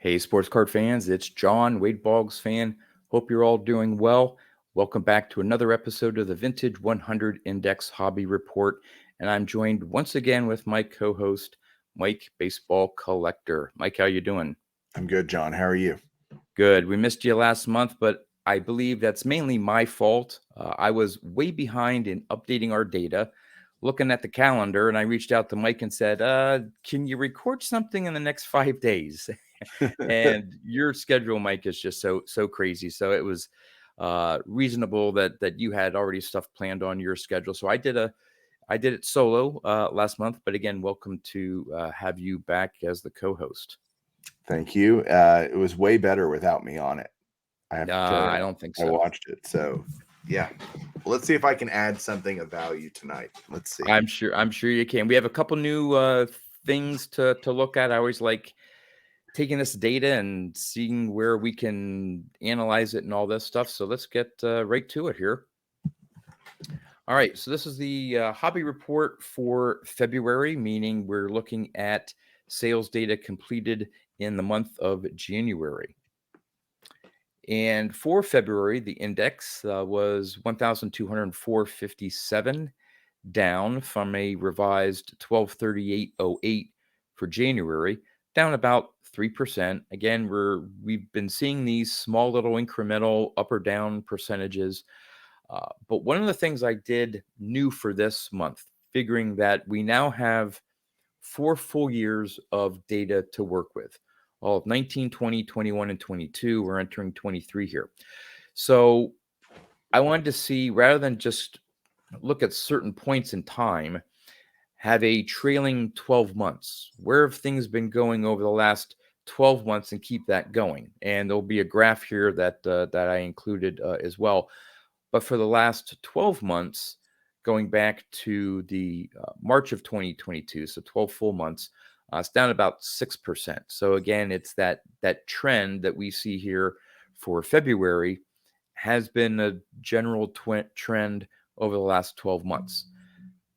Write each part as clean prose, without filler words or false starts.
Hey, sports card fans, it's John, Wade Boggs fan. Hope you're all doing well. Welcome back to another episode of the Vintage 100 Index Hobby Report. And I'm joined once again with my co-host, Mike, Baseball Collector. Mike, how you doing? I'm good, John. How are you? Good. We missed you last month, but I believe that's mainly my fault. I was way behind in updating our data, looking at the calendar, and I reached out to Mike and said, can you record something in the next 5 days? And your schedule, Mike, is just so crazy. So it was reasonable that you had already stuff planned on your schedule. So I did it solo last month, but again, welcome to have you back as the co-host. Thank you. It was way better without me on it. I have to tell you, I don't think I so. watched it. So yeah, let's see if I can add something of value tonight. Let's see. I'm sure you can. We have a couple new things to look at. I always like taking this data and seeing where we can analyze it and all this stuff. So let's get right to it here. All right, so this is the hobby report for February, meaning we're looking at sales data completed in the month of January. And for February, the index was 1,204.57, down from a revised 1238.08 for January, down about 3%. Again, we've been seeing these small little incremental up or down percentages. But one of the things I did new for this month, figuring that we now have 4 full years of data to work with, all of 19, 20, 21, and 22. We're entering 23 here. So I wanted to see, rather than just look at certain points in time, have a trailing 12 months. Where have things been going over the last 12 months and keep that going? And there'll be a graph here that I included as well. But for the last 12 months, going back to the March of 2022, so 12 full months, it's down about 6%. So again, it's that trend that we see here for February has been a general trend over the last 12 months.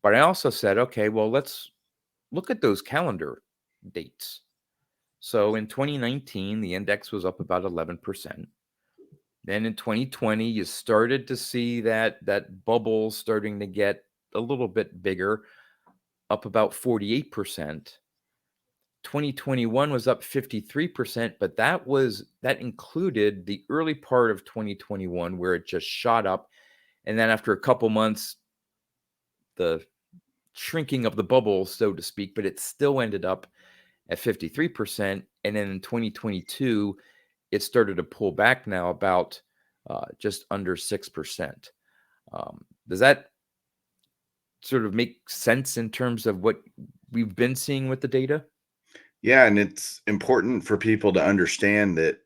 But I also said, okay, well, let's look at those calendar dates. So in 2019, the index was up about 11%. Then in 2020, you started to see that bubble starting to get a little bit bigger, up about 48%. 2021 was up 53%, but that included the early part of 2021 where it just shot up. And then after a couple months, the shrinking of the bubble, so to speak, but it still ended up at 53%. And then in 2022, it started to pull back now about just under 6%. Does that sort of make sense in terms of what we've been seeing with the data? Yeah, and it's important for people to understand that,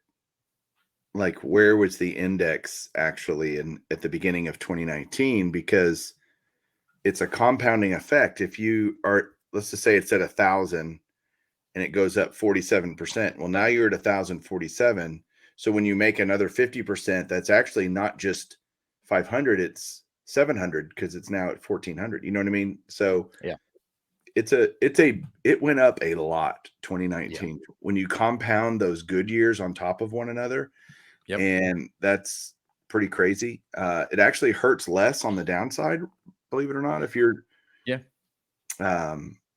like, where was the index actually at the beginning of 2019? Because it's a compounding effect. If you are, let's just say it's at 1,000 and it goes up 47%. Well, now you're at 1,047. So when you make another 50%, that's actually not just 500, it's 700 because it's now at 1,400. You know what I mean? So Yeah. it went up a lot, Yeah. 2019. When you compound those good years on top of one another, Yep. and that's pretty crazy. It actually hurts less on the downside, believe it or not. If you're, Yeah.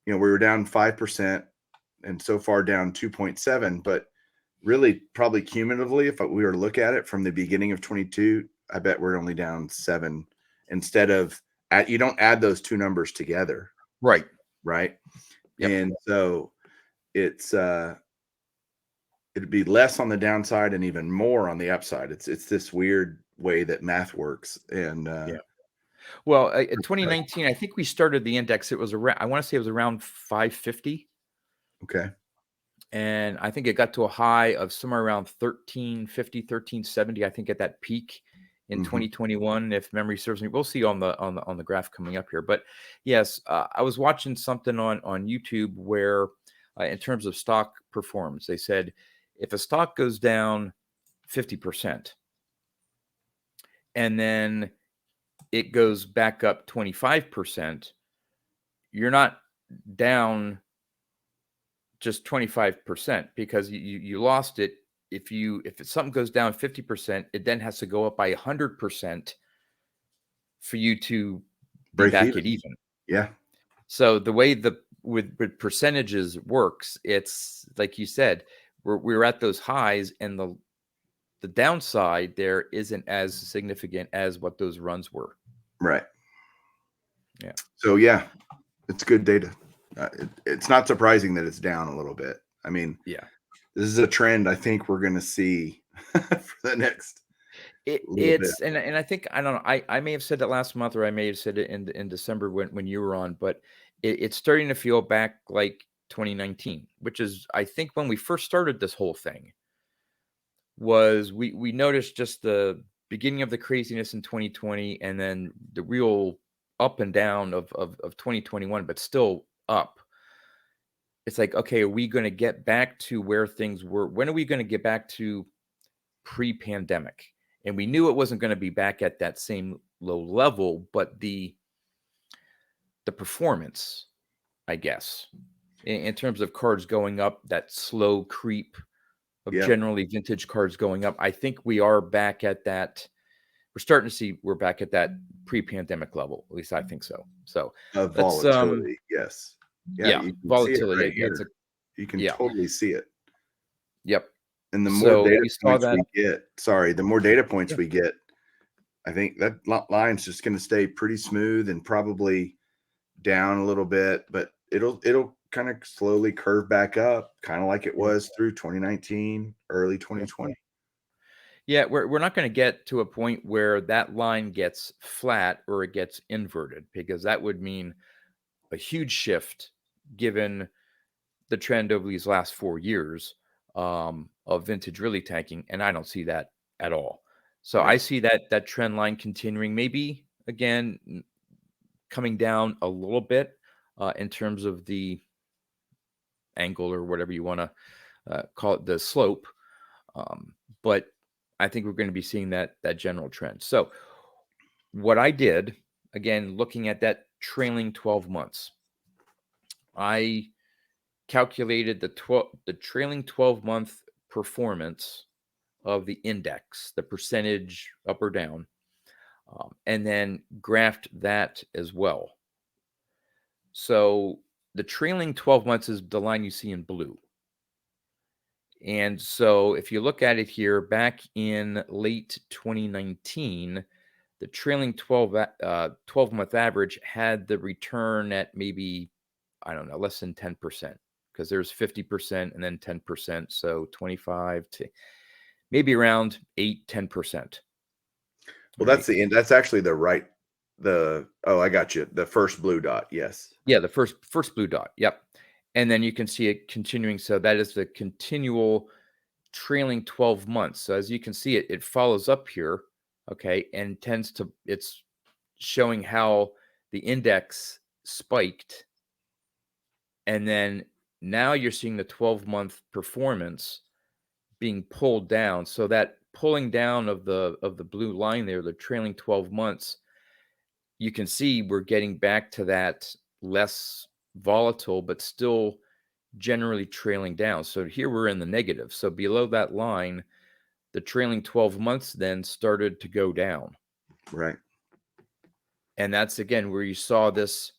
we were down 5%. And so far down 2.7, but really probably cumulatively, if we were to look at it from the beginning of 22, I bet we're only down 7 instead of you don't add those two numbers together. Right. Right. Yep. And so it's it'd be less on the downside and even more on the upside. It's this weird way that math works. And Yeah. Well, in 2019, I think we started the index. It was around, I want to say it was around 550. Okay. And I think it got to a high of somewhere around 1350, 1370, I think, at that peak in 2021, if memory serves me. We'll see on the graph coming up here. But yes, I was watching something on YouTube where in terms of stock performance, they said if a stock goes down 50% and then it goes back up 25%, you're not down just 25% because you lost it. If something goes down 50%, it then has to go up by 100% for you to be Break back even. at even. Yeah. So the way with percentages works, it's like you said, we're at those highs, and the downside there isn't as significant as what those runs were. Right. Yeah. So yeah, it's good data. It's not surprising that it's down a little bit. I mean, Yeah. this is a trend I think we're going to see for the next little bit. And I think, I don't know, I may have said it last month, or I may have said it in December when you were on, but it's starting to feel back like 2019, which is, I think, when we first started this whole thing. Was we noticed just the beginning of the craziness in 2020, and then the real up and down of 2021, but still up. It's like, okay, are we going to get back to where things were? When are we going to get back to pre-pandemic? And we knew it wasn't going to be back at that same low level, but the performance, I guess, in terms of cards going up, that slow creep of Yeah. generally vintage cards going up, I think we are back at that. We're starting to see we're back at that pre-pandemic level. At least I think so. So Of let's volatility. Yes. Yeah. yeah, You can see it volatility. right Yeah, it's here. a You can yeah. totally see it. Yep. And the more So data we saw points that. we get, sorry, the more data points Yeah. we get, I think that line's just going to stay pretty smooth and probably down a little bit, but it'll kind of slowly curve back up, kind of like it Yeah. was through 2019, early Yeah. 2020. Yeah, we're not going to get to a point where that line gets flat or it gets inverted, because that would mean a huge shift given the trend over these last 4 years of vintage really tanking, and I don't see that at all. So I Right. see that trend line continuing, maybe again coming down a little bit in terms of the angle, or whatever you want to call it, the slope. But I think we're going to be seeing that general trend. So what I did, again, looking at that trailing 12 months, I calculated the trailing 12-month performance of the index, the percentage up or down, and then graphed that as well. So the trailing 12 months is the line you see in blue. And so if you look at it here, back in late 2019, the trailing 12-month average had the return at maybe, I don't know, less than 10%, because there's 50% and then 10%. So 25 to maybe around 8, 10%. Well, Right. that's the end. That's actually the right. Oh, I got you. The first blue dot. Yes. Yeah, the first blue dot. Yep. And then you can see it continuing. So that is the continual trailing 12 months. So as you can see, it follows up here, okay, and it's showing how the index spiked. And then now you're seeing the 12-month performance being pulled down. So that pulling down of the blue line there, the trailing 12 months, you can see we're getting back to that less volatile, but still generally trailing down. So here we're in the negative. So below that line, the trailing 12 months then started to go down. Right. And that's again where you saw this.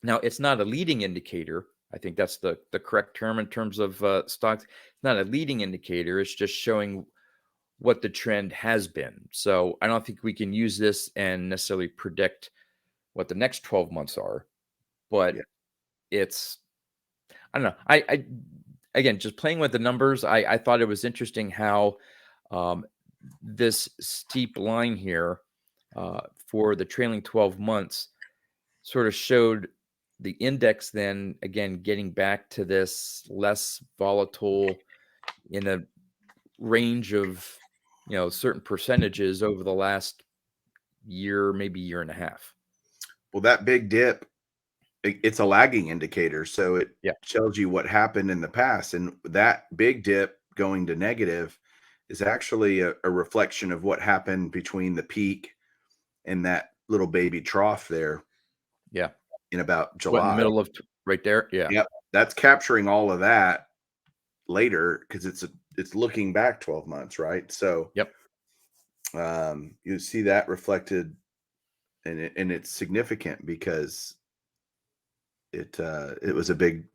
Now, it's not a leading indicator. I think that's the correct term in terms of stocks. It's not a leading indicator. It's just showing what the trend has been. So I don't think we can use this and necessarily predict what the next 12 months are, Yeah. but it's, I don't know. I again, just playing with the numbers, I thought it was interesting how um, this steep line here for the trailing 12 months sort of showed the index then again getting back to this less volatile in a range of certain percentages over the last year, maybe year and a half. Well, that big dip, it's a lagging indicator, so it Yeah. tells you what happened in the past, and that big dip going to negative is actually a reflection of what happened between the peak and that little baby trough there Yeah. in about What, in the July. middle of right there? Yeah. Yep. that's capturing all of that later because it's looking back 12 months, right? So Yep. you see that reflected, and it's significant because it was a big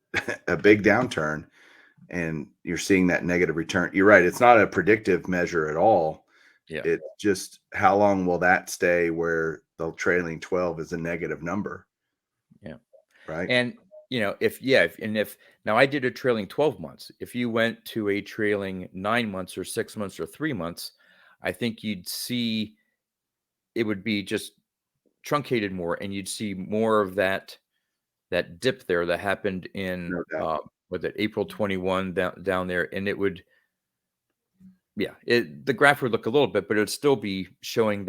a big downturn, and you're seeing that negative return. You're right; it's not a predictive measure at all. Yeah. It's just how long will that stay where the trailing 12 is a negative number, Yeah. right? And if now I did a trailing 12 months. If you went to a trailing 9 months or 6 months or 3 months, I think you'd see it would be just truncated more, and you'd see more of that dip there that happened in No doubt. was it April 21 down there, and it would the graph would look a little bit, but it would still be showing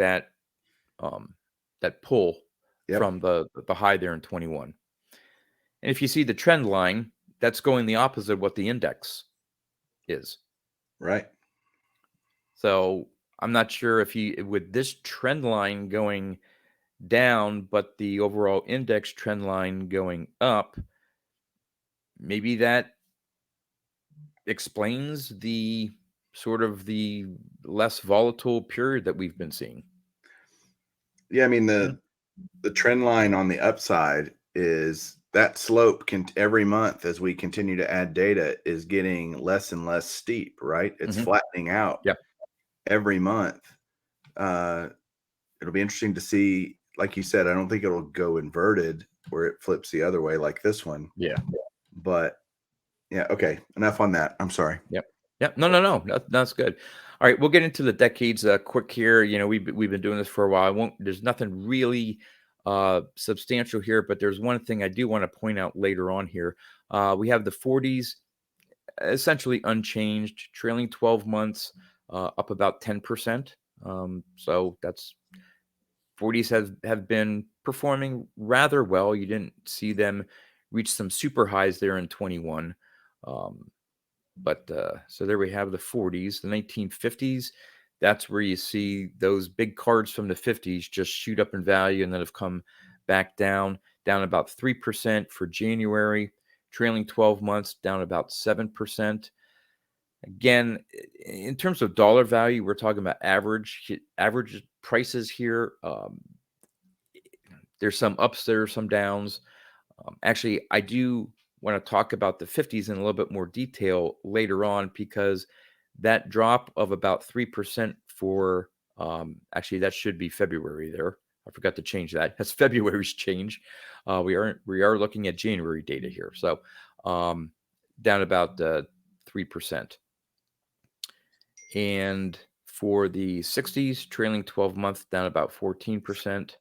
um that pull Yep. from the high there in 21. And if you see the trend line, that's going the opposite of what the index is. Right. So I'm not sure if you with this trend line going down, but the overall index trend line going up, maybe that explains the sort of the less volatile period that we've been seeing. Yeah. I mean, Yeah. the trend line on the upside is that slope can every month as we continue to add data is getting less and less steep, right? It's Hmm. flattening out Yeah. every month. Uh, it'll be interesting to see. Like you said, I don't think it'll go inverted where it flips the other way like this one. Yeah. But yeah, okay. Enough on that. I'm sorry. Yep. Yep. No, no, no. That's good. All right, we'll get into the decades quick here. We've been doing this for a while. I won't. There's nothing really substantial here, but there's one thing I do want to point out later on here. We have the 40s essentially unchanged, trailing 12 months up about 10%. So that's 40s have been performing rather well. You didn't see them reach some super highs there in 21. Um, but so there we have the 40s, the 1950s. That's where you see those big cards from the 50s just shoot up in value and then have come back down about 3% for January, trailing 12 months down about 7%. Again, in terms of dollar value, we're talking about average prices here. There's some ups, there are some downs. Actually, I do want to talk about the 50s in a little bit more detail later on because that drop of about 3% for actually that should be February there. I forgot to change that. That's February's change. We are looking at January data here. So um, down about 3%. And for the 60s, trailing 12 month down about 14%.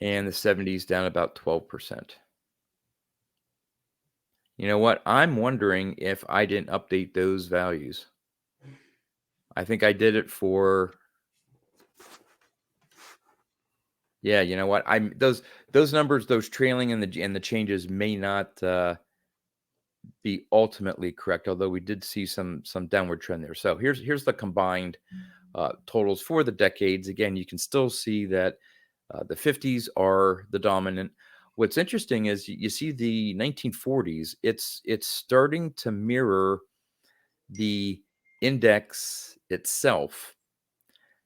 And the 70s down about 12%. You know what? I'm wondering if I didn't update those values. I think I did it for yeah, you know what? I'm those numbers, those trailing and the changes may not be ultimately correct, although we did see some downward trend there. So here's the combined totals for the decades. Again, you can still see that the 50s are the dominant. What's interesting is you see the 1940s. It's starting to mirror the index itself,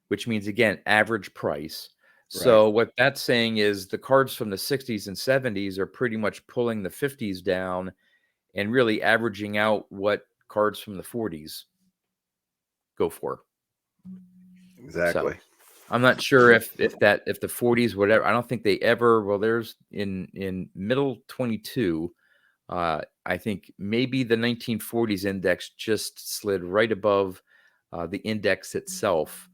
which means again average price. Right. So what that's saying is the cards from the 60s and 70s are pretty much pulling the 50s down and really averaging out what cards from the 40s go for. So Exactly. I'm not sure if the 40s whatever. I don't think they ever. Well, there's in middle 22. I think maybe the 1940s index just slid right above the index itself.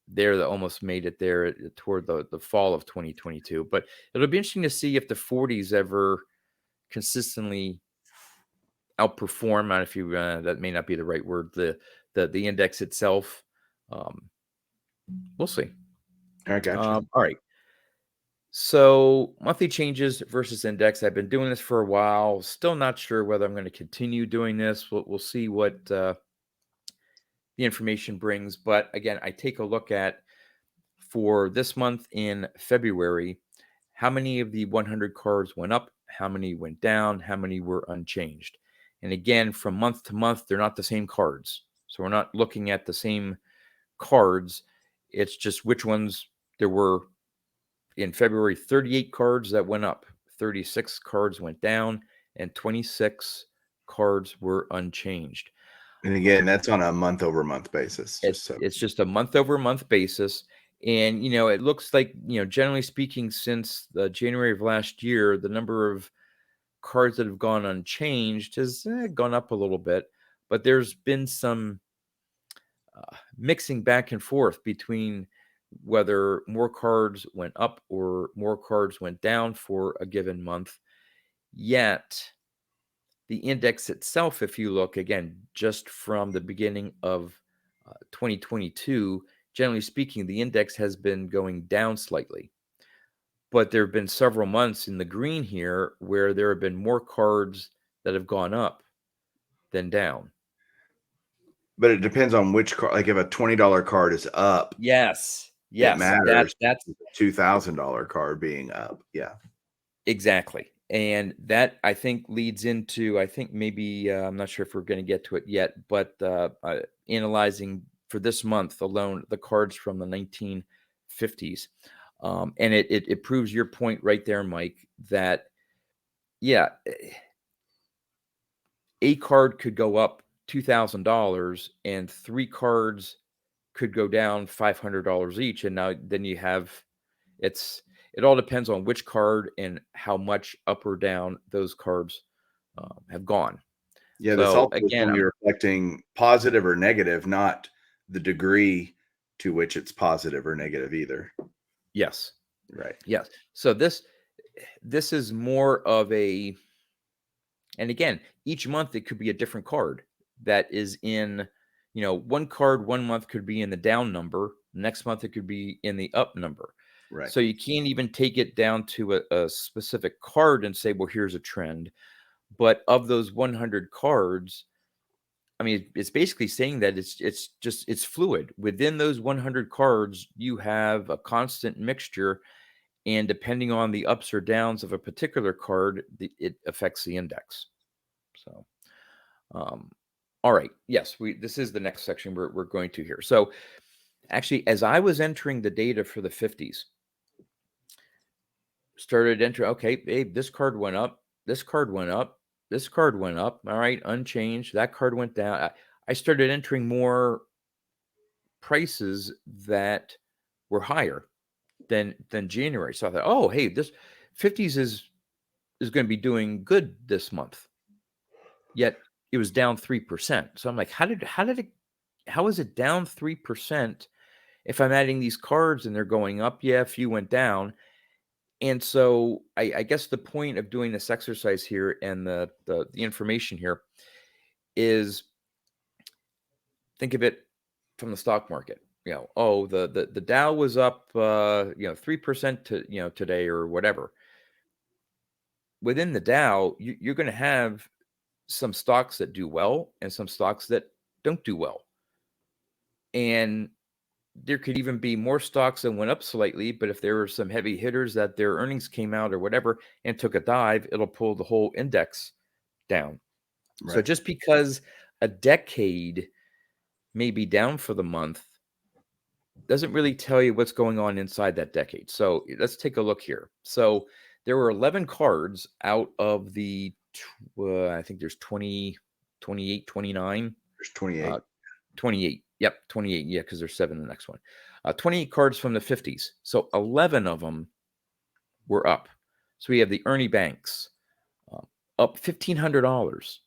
There, that almost made it there toward the fall of 2022. But it'll be interesting to see if the 40s ever consistently outperform. And if you that may not be the right word. The index itself. Um, we'll see. I gotcha. All right. So monthly changes versus index. I've been doing this for a while. Still not sure whether I'm going to continue doing this. We'll see what the information brings. But again, I take a look at for this month in February, how many of the 100 cards went up, how many went down, how many were unchanged. And again, from month to month, they're not the same cards. So we're not looking at the same cards. It's just which ones there were in February. 38 cards that went up, 36 cards went down, and 26 cards were unchanged. And again, that's on a month-over-month basis, just so. It's just a month-over-month basis. And, it looks like, generally speaking, since January of last year, the number of cards that have gone unchanged has gone up a little bit. But there's been some mixing back and forth between whether more cards went up or more cards went down for a given month. Yet, the index itself, if you look again, just from the beginning of 2022, generally speaking, the index has been going down slightly. But there have been several months in the green here where there have been more cards that have gone up than down. But it depends on which card. Like if a $20 card is up, Yes. it Yes. matters. That's $2,000 card being up. Yeah. exactly. And that, I think, leads into, I think maybe, I'm not sure if we're going to get to it yet, but analyzing for this month alone the cards from the 1950s. And it proves your point right there, Mike, that, yeah, a card could go up $2,000 and 3 cards could go down $500 each. And now then you have, it all depends on which card and how much up or down those cards have gone. Yeah, this So also is again, only reflecting positive or negative, not the degree to which it's positive or negative either. yes, Right. yes. So this is more of a, and again, each month it could be a different card that is in, one card one month could be in the down number, next month it could be in the up number. Right. So you can't even take it down to a specific card and say, well, here's a trend. But of those 100 cards, I mean, it's basically saying that it's fluid. Within those 100 cards, you have a constant mixture, and depending on the ups or downs of a particular card, it affects the index. So, um, all right, yes, this is the next section we're going to here. So, actually, as I was entering the data for the 50s, started entering. Okay, babe, this card went up. This card went up. This card went up. All right, unchanged. That card went down. I started entering more prices that were higher than January. So I thought, oh, hey, this 50s is going to be doing good this month. Yet it was down 3%. So I'm like, how is it down 3% if I'm adding these cards and they're going up? Yeah, a few went down. And so I guess the point of doing this exercise here and the information here is, think of it from the stock market. Oh, the Dow was up 3% to today or whatever. Within the Dow, you're going to have some stocks that do well and some stocks that don't do well. And there could even be more stocks that went up slightly, but if there were some heavy hitters that their earnings came out or whatever and took a dive, it'll pull the whole index down. Right. So just because a decade may be down for the month doesn't really tell you what's going on inside that decade. So let's take a look here. So there were 11 cards out of the, I think there's 20, 28, 29. There's 28. 28. Yep, 28. Yeah, because there's 7 in the next one. 28 cards from the 50s. So 11 of them were up. So we have the Ernie Banks up $1,500.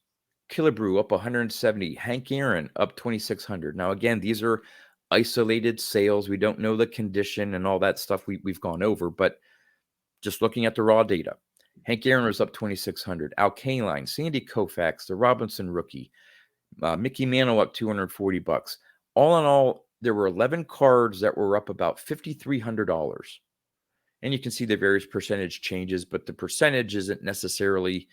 Killebrew up 170. Hank Aaron up 2,600. Now, again, these are isolated sales. We don't know the condition and all that stuff we've gone over, but just looking at the raw data, Hank Aaron was up 2,600. Al Kaline, Sandy Koufax, the Robinson rookie, Mickey Mantle up $240. All in all, there were 11 cards that were up about $5,300. And you can see the various percentage changes, but the percentage isn't necessarily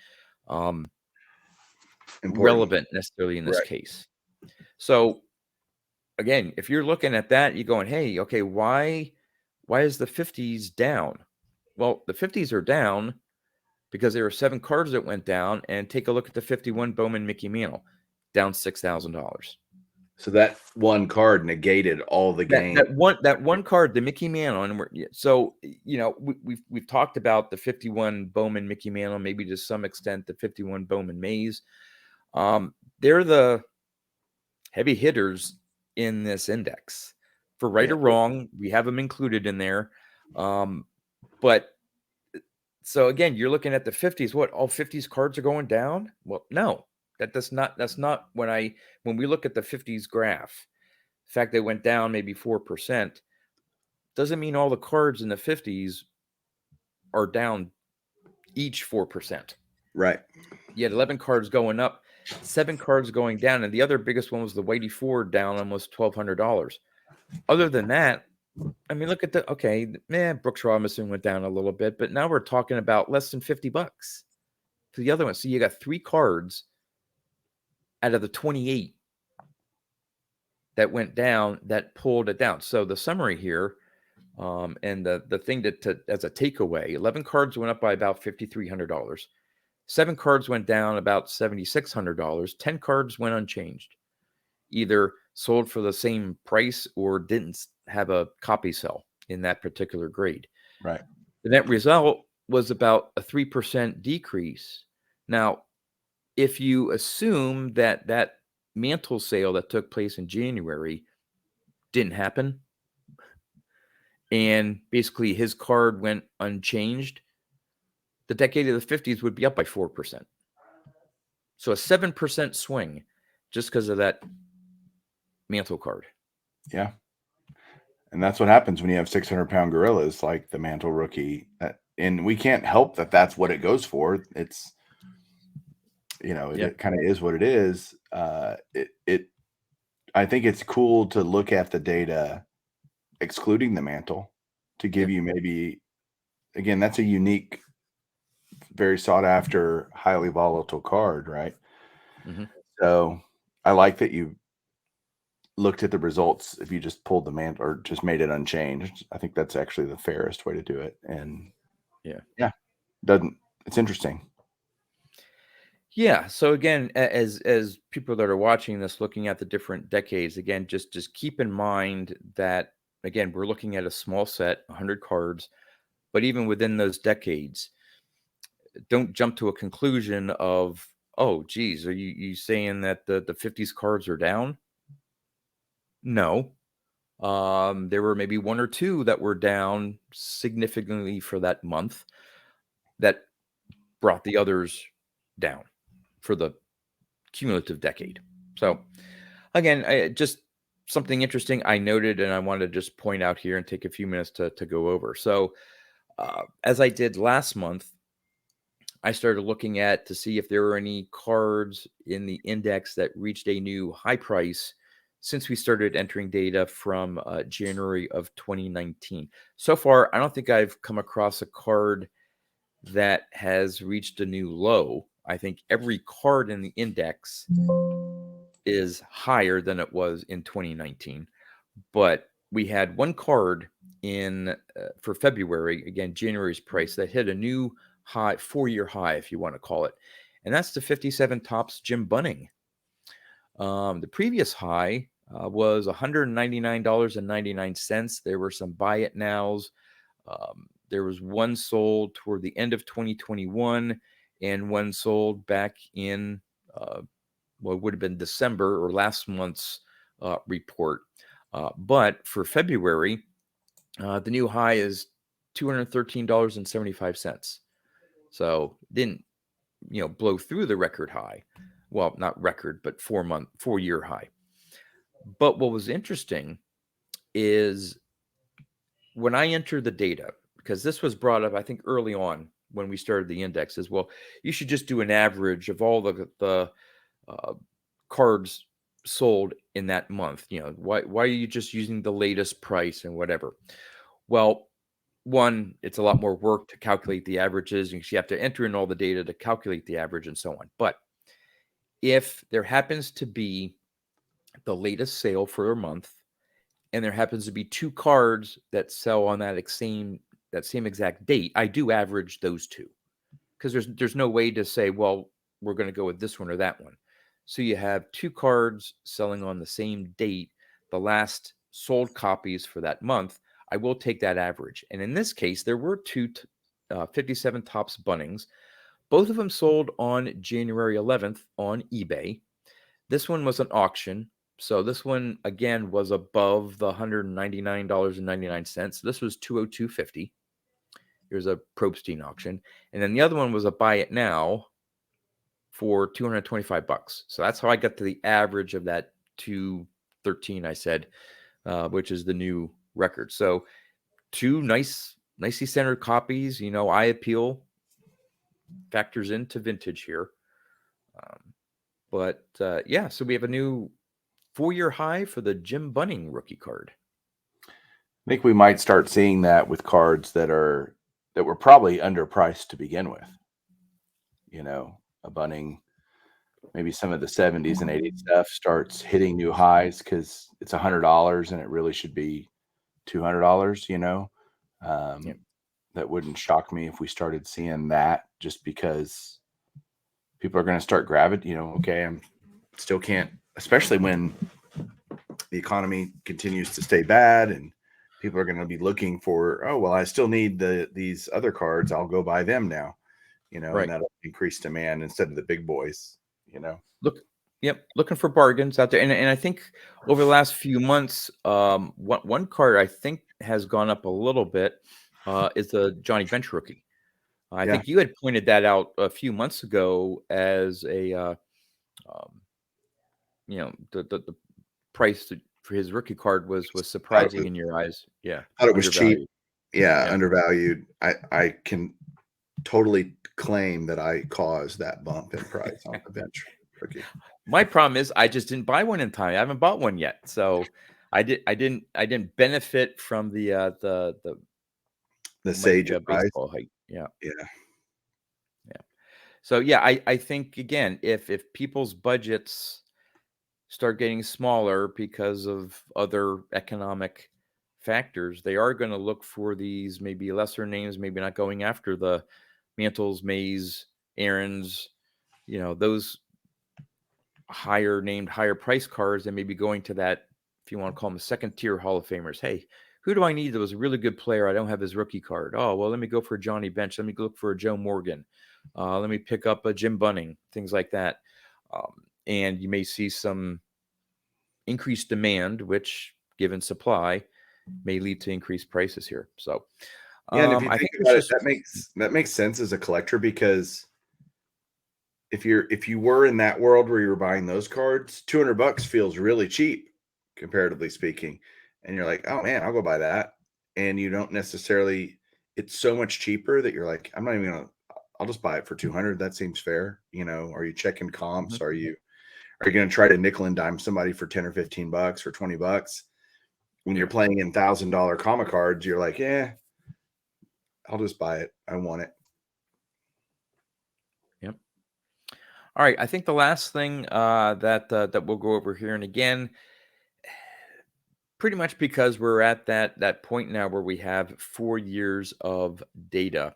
relevant necessarily in this case. So again, if you're looking at that, you're going, hey, okay, why is the 50s down? Well, the 50s are down because there were 7 cards that went down, and take a look at the 51 Bowman Mickey Mantle, down $6,000. So that one card negated all the That gain. that one card, the Mickey Mantle, and so we've talked about the 51 Bowman Mickey Mantle, maybe to some extent the 51 Bowman Mays. They're the heavy hitters in this index. For right Yeah. or wrong, we have them included in there. But so again, you're looking at the 50s. What, all 50s cards are going down? Well, no, that's not when we look at the 50s graph. The fact they went down maybe 4% doesn't mean all the cards in the 50s are down each 4%. Right. You had 11 cards going up, 7 cards going down, and the other biggest one was the Whitey Ford, down almost $1,200. Other than that, I mean, look at Brooks Robinson went down a little bit, but now we're talking about less than $50 to the other one. So you got 3 cards out of the 28 that went down that pulled it down. So the summary here, and the thing to as a takeaway, 11 cards went up by about $5,300. 7 cards went down about $7,600. 10 cards went unchanged, either sold for the same price or didn't have a copy sell in that particular grade. Right. The net result was about a 3% decrease. Now, if you assume that that mantle sale that took place in January didn't happen, and basically his card went unchanged, the decade of the 50s would be up by 4%. So a 7% swing just because of that mantle card. Yeah. And that's what happens when you have 600-pound gorillas like the Mantle rookie. And we can't help that that's what it goes for. It's, it kind of is what it is. I think it's cool to look at the data excluding the Mantle to give you maybe, again, that's a unique, very sought after, highly volatile card, right? Mhm. So I like that you looked at the results if you just pulled the mantle or just made it unchanged. I think that's actually the fairest way to do it. And yeah, it's interesting. Yeah. So again, as people that are watching this, looking at the different decades, again, just keep in mind that again, we're looking at a small set, 100 cards, but even within those decades, don't jump to a conclusion of, oh, geez, are you saying that the 50s cards are down? No. There were maybe 1 or 2 that were down significantly for that month that brought the others down for the cumulative decade. So again, just something interesting I noted, and I wanted to just point out here and take a few minutes to go over. So as I did last month, I started looking at to see if there were any cards in the index that reached a new high price since we started entering data from January of 2019. So far, I don't think I've come across a card that has reached a new low. I think every card in the index is higher than it was in 2019. But we had one card in for February, again, January's price, that hit a new high, 4-year high, if you want to call it. And that's the 57 Tops Jim Bunning. The previous high was $199.99. There were some buy it nows. There was one sold toward the end of 2021 and one sold back in, it would have been December or last month's report. But for February, the new high is $213.75. So didn't blow through the record high. Well, not record, but 4-year high. But what was interesting is when I entered the data, because this was brought up, I think, early on when we started the index, as well, you should just do an average of all the cards sold in that month. Why are you just using the latest price and whatever? Well, one, it's a lot more work to calculate the averages, and you have to enter in all the data to calculate the average and so on. But if there happens to be the latest sale for a month, and there happens to be 2 cards that sell on that same exact date, I do average those two because there's no way to say, well, we're going to go with this one or that one. So you have two cards selling on the same date, the last sold copies for that month. I will take that average. And in this case, there were 57 Tops Bunnings. Both of them sold on January 11th on eBay. This one was an auction. So this one, again, was above the $199.99. This was 202.50. Here's a Probstein auction. And then the other one was a buy it now for $225. So that's how I got to the average of that 213 I said, which is the new record. So two nicely centered copies. Eye appeal factors into vintage here. But yeah, so we have a new 4-year high for the Jim Bunning rookie card. I think we might start seeing that with cards that were probably underpriced to begin with. A Bunning, maybe some of the 70s and 80s stuff starts hitting new highs because it's $100 and it really should be $200. Yep. That wouldn't shock me if we started seeing that, just because people are going to start gravitating. Okay, I'm still can't, especially when the economy continues to stay bad and people are going to be looking for, oh, well, I still need these other cards. I'll go buy them now, Right. and that'll increase demand instead of the big boys, Looking for bargains out there. And I think over the last few months, one card I think has gone up a little bit is the Johnny Bench rookie. I Yeah. think you had pointed that out a few months ago as a, the price for his rookie card was surprising in your eyes. Yeah. Thought it was cheap. Undervalued. Yeah, Yeah. undervalued. I can totally claim that I caused that bump in price on the bench rookie. My problem is I just didn't buy one in time. I haven't bought one yet. So I didn't benefit from the Sage of price. baseball hype. Yeah. Yeah. So yeah, I think again, if people's budgets start getting smaller because of other economic factors, they are going to look for these maybe lesser names, maybe not going after the Mantles, Mays, Aaron's, those higher price cards, and maybe going to that, if you want to call them second tier Hall of Famers. Hey, who do I need that was a really good player? I don't have his rookie card. Oh, well, let me go for Johnny Bench. Let me look for a Joe Morgan. Let me pick up a Jim Bunning, things like that. And you may see some increased demand, which, given supply, may lead to increased prices here. So, yeah, and if you I think think about it's it, that makes sense as a collector, because if you were in that world where you were buying those cards, $200 feels really cheap, comparatively speaking, and you're like, oh man, I'll go buy that, and you don't necessarily. It's so much cheaper that you're like, I'm not even gonna. I'll just buy it for 200. That seems fair. Are you checking comps? Are you going to try to nickel and dime somebody for 10 or $15 or $20? When you're playing in $1,000 comic cards, you're like, yeah, I'll just buy it. I want it. Yep. All right. I think the last thing that we'll go over here, and again, pretty much because we're at that point now where we have 4 years of data.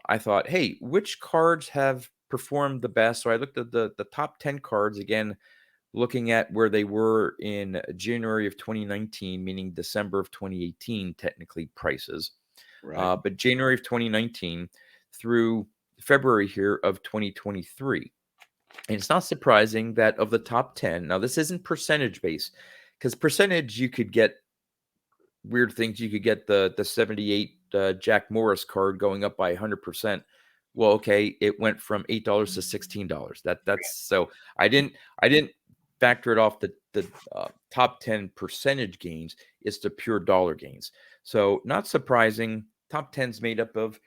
I thought, hey, which cards have performed the best? So I looked at the top 10 cards again, looking at where they were in January of 2019, meaning December of 2018, technically prices. Right. But January of 2019 through February here of 2023. And it's not surprising that of the top 10, now this isn't percentage based, because percentage you could get weird things. You could get the 78 Jack Morris card going up by 100%. Well, okay, it went from $8 to $16. That's so I didn't factor it off the top 10 percentage gains. It's the pure dollar gains. So not surprising. Top 10's made up of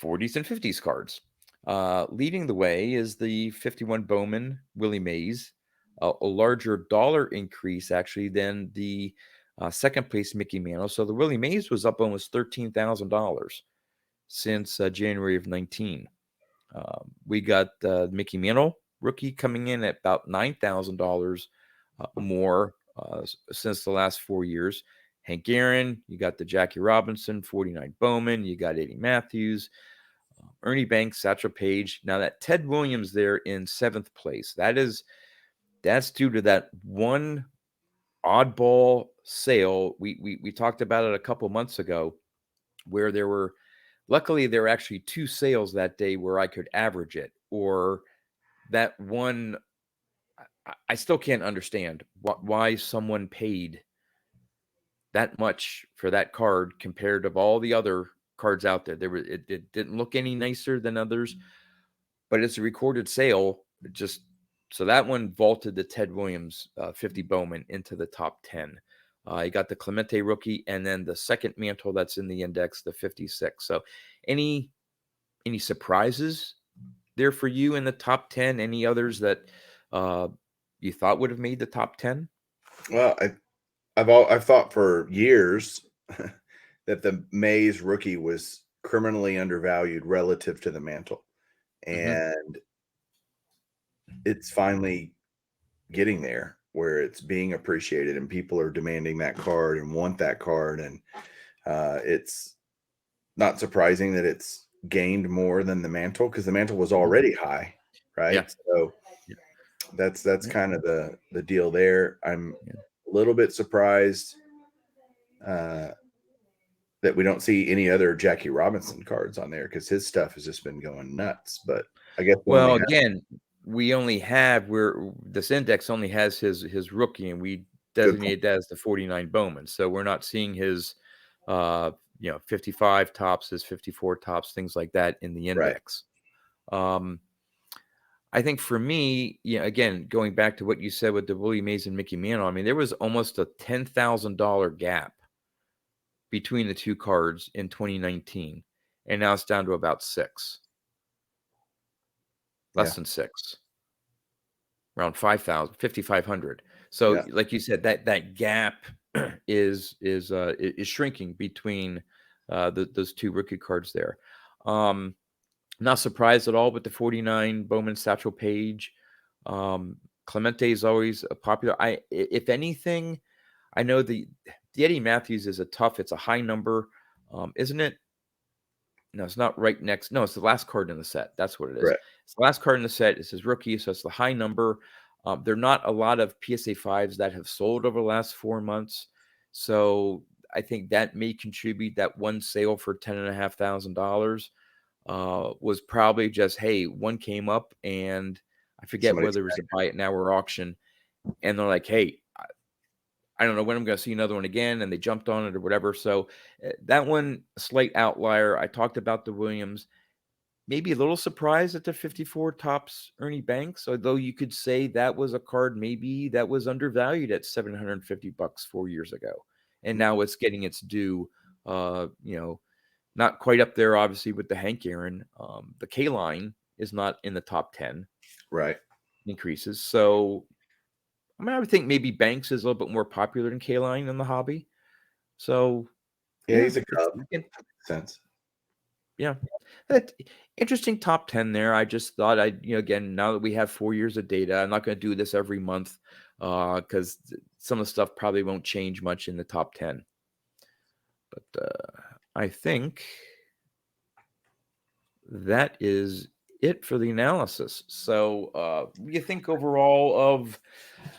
40s and 50s cards. Leading the way is the 51 Bowman Willie Mays, a larger dollar increase actually than the second place Mickey Mantle. So the Willie Mays was up almost $13,000 since January of 19. We got Mickey Mantle rookie coming in at about $9,000 more since the last 4 years. Hank Aaron, you got the Jackie Robinson, 49 Bowman, you got Eddie Matthews, Ernie Banks, Satchel Paige. Now that Ted Williams there in 7th place, that's due to that one oddball sale. We talked about it a couple months ago where luckily there were actually 2 sales that day where I could average it, or that one. I still can't understand why someone paid that much for that card compared to all the other cards out there. It didn't look any nicer than others, but it's a recorded sale. So that one vaulted the Ted Williams 50 Bowman into the top 10. You got the Clemente rookie, and then the second mantle that's in the index, the 56. So any surprises there for you in the top 10? Any others that uh, you thought would have made the top 10? Well, I've thought for years that the Mays rookie was criminally undervalued relative to the mantle, Mm-hmm. and it's finally getting there where it's being appreciated and people are demanding that card and want that card, and it's not surprising that it's gained more than the mantle because the mantle was Mm-hmm. already high, Yeah. right? So Yeah. that's Yeah. kind of the deal there. I'm Yeah. a little bit surprised uh, that we don't see any other Jackie Robinson cards on there because his stuff has just been going nuts. But I guess we only Well, have again, we only have where this index only has his rookie, and we good point. designate that as the 49 Bowman. So we're not seeing his 55 tops, his 54 tops, things like that in the Right. index. Um, I think for me, again, going back to what you said with the Willie Mays and Mickey Mantle, I mean, there was almost a $10,000 gap between the two cards in 2019, and now it's down to about six, less Yeah. than six. Around 5,000, 5,500. So Yeah. like you said, that gap is shrinking between those two rookie cards there. Not surprised at all with the 49 Bowman Satchel Paige. Clemente is always a popular. If anything, I know the Eddie Matthews is it's a high number, isn't it? No, it's not right next. No, it's the last card in the set. That's what it is. Correct. It's the last card in the set. It says rookie, so it's the high number. There are not a lot of PSA 5s that have sold over the last 4 months. So I think that may contribute. That one sale for $10,500 was probably just, hey, one came up, and I forget Somebody's whether it was a buy it now or auction. And they're like, hey, I don't know when I'm going to see another one again, and they jumped on it or whatever. So that one, a slight outlier. I talked about the Williams. Maybe a little surprised at the 54 tops Ernie Banks, although you could say that was a card maybe that was undervalued at $750 4 years ago. And now it's getting its due, not quite up there, obviously, with the Hank Aaron. The K line is not in the top 10 Right. increases. So, I mean, I would think maybe Banks is a little bit more popular than K line in the hobby. So, Yeah, yeah, he's a it's, Cub. again, Sense. yeah. That interesting top 10 there. I just thought again, now that we have 4 years of data, I'm not going to do this every month because some of the stuff probably won't change much in the top 10. But I think that is it for the analysis. So, what do you think overall of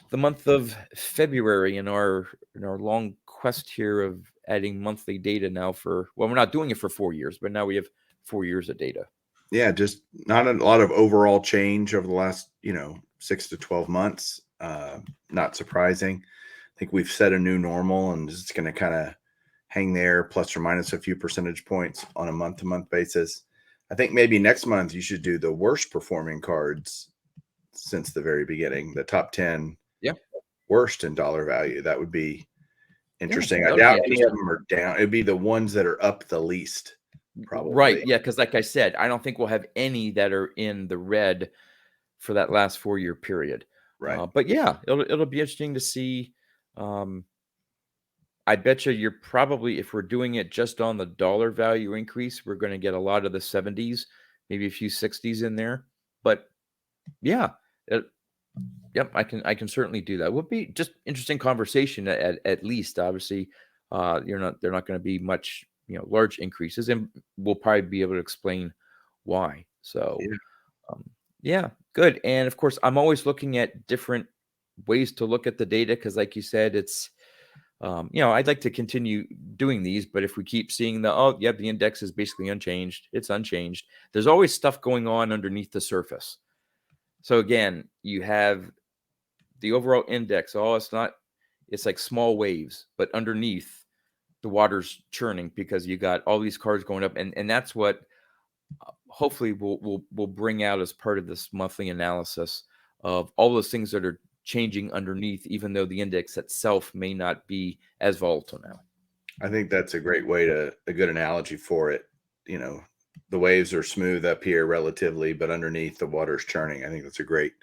the month of February in our long quest here of adding monthly data now we're not doing it for 4 years, but now we have 4 years of data. Yeah, just not a lot of overall change over the last 6 to 12 months. Not surprising. I think we've set a new normal, and it's going to kind of hang there, plus or minus a few percentage points on a month-to-month basis. I think maybe next month you should do the worst performing cards since the very beginning, the top 10 Yeah. worst in dollar value. That would be Yeah, interesting. I that would be doubt any of interesting. them are down. It'd be the ones that are up the least, Right. probably. Yeah, because like I said, I don't think we'll have any that are in the red for that last 4-year period. Right. But yeah, it'll be interesting to see. Um, I bet you're probably, if we're doing it just on the dollar value increase, we're going to get a lot of the 70s, maybe a few 60s in there. But yeah, yep, I can certainly do that. Would be just interesting conversation at least. Obviously, They're not going to be much, large increases, and we'll probably be able to explain why. So, Yeah. um, yeah, good. And of course, I'm always looking at different ways to look at the data because, like you said, it's I'd like to continue doing these, but if we keep seeing the index is basically unchanged, it's unchanged. There's always stuff going on underneath the surface. So again, you have the overall index. It's like small waves, but underneath the water's churning because you got all these cars going up, and that's what hopefully we'll bring out as part of this monthly analysis of all those things that are changing underneath, even though the index itself may not be as volatile now. I think that's a great a good analogy for it. You know, the waves are smooth up here relatively, but underneath the water's churning. I think that's a great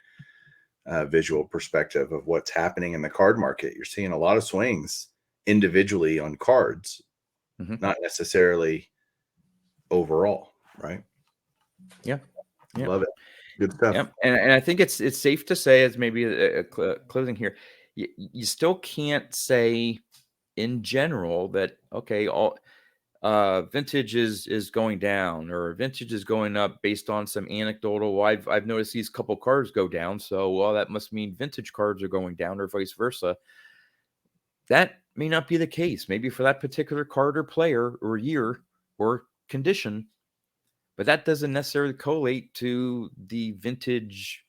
visual perspective of what's happening in the card market. You're seeing a lot of swings individually on cards, not necessarily overall, right? Yeah, yeah, Love it. Good stuff. yeah. And I think it's safe to say, as maybe closing here, you still can't say in general that okay, all vintage is going down or vintage is going up based on some anecdotal. Well, I've noticed these couple cards go down, so well that must mean vintage cards are going down, or vice versa. That may not be the case. Maybe for that particular card or player or year or condition, but that doesn't necessarily collate to the vintage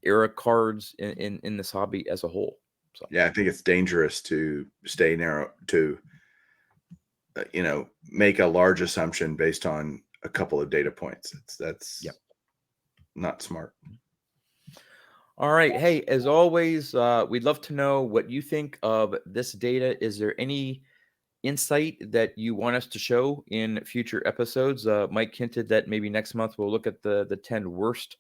era cards in this hobby as a whole. So Yeah, I think it's dangerous to stay narrow to make a large assumption based on a couple of data points. yeah. That's not smart. All right. Hey, as always, we'd love to know what you think of this data. Is there any insight that you want us to show in future episodes? Mike hinted that maybe next month we'll look at the 10 worst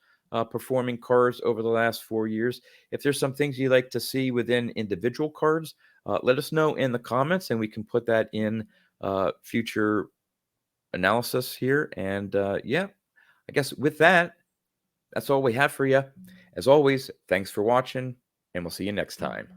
performing cards over the last 4 years. If there's some things you'd like to see within individual cards, let us know in the comments, and we can put that in future analysis here. And yeah, I guess with that, that's all we have for you. As always, thanks for watching, and we'll see you next time.